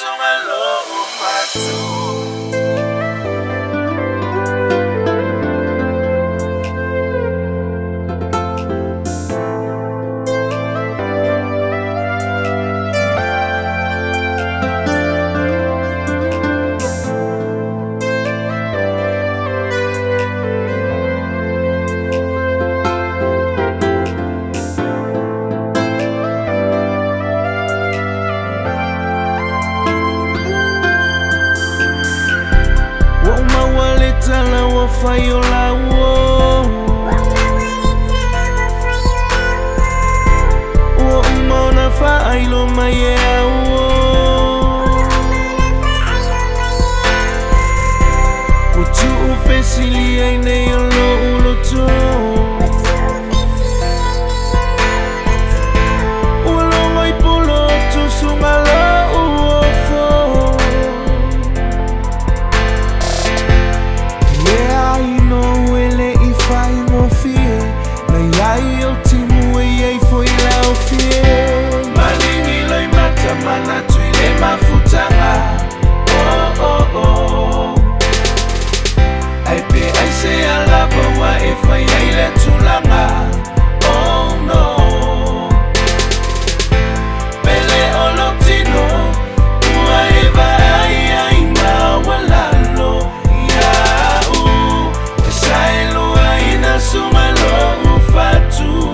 sungalo ufatu. Tala wa fayola wo mona fa ailo maye wo Utu ufesili aine yolo uloto Ulongo ipulo tu sungalo Mana tuile mafutanga Aipe aise alava wa efa ya ile tulanga Oh no Pele olotino Ua eva ai na walalo Ya Esailu aina sumalo ufatu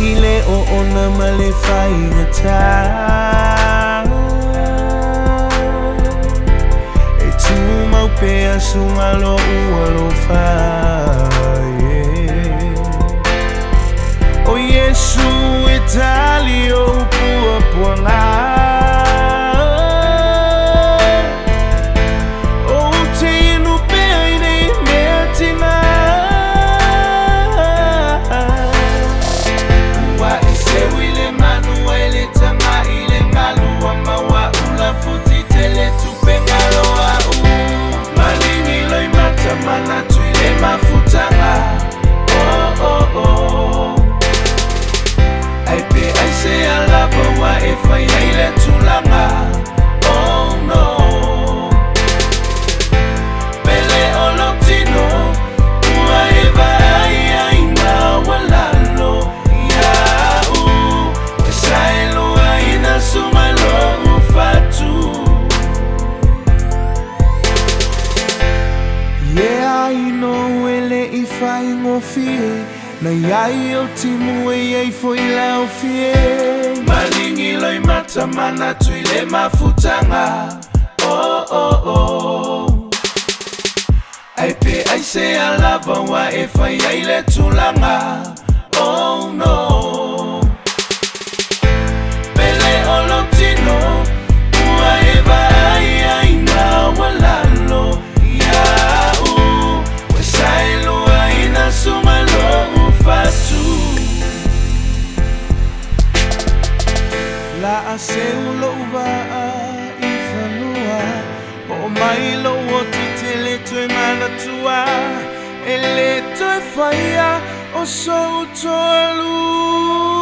Ile o ona male faingata E tu mau pea sungalo ualo O Yesu italio pua puanga O tinu pea ine metina Wile manuele tanga ile ngalu wa mawa ula futi tele tupe ngalo wa Malini loi matamana tuile mafutanga Aipe aise alava wa efa ya ile tulanga Oh no Pele olotino Ua eva ai na walalo Sumalo ufatu Yeah, I know ele ifai ngofie Na yai o timu e yei foi lao fie Malingi loi matamana tuile mafutanga Aipe aise alava wa efa ya ile tulanga Oh no Olotino Ua eva ai na walalo Ya Wesailu aina sumalo ufatu La aseulo uva ifanua O mailo o titele tue manatua Ele tue faya o so tolu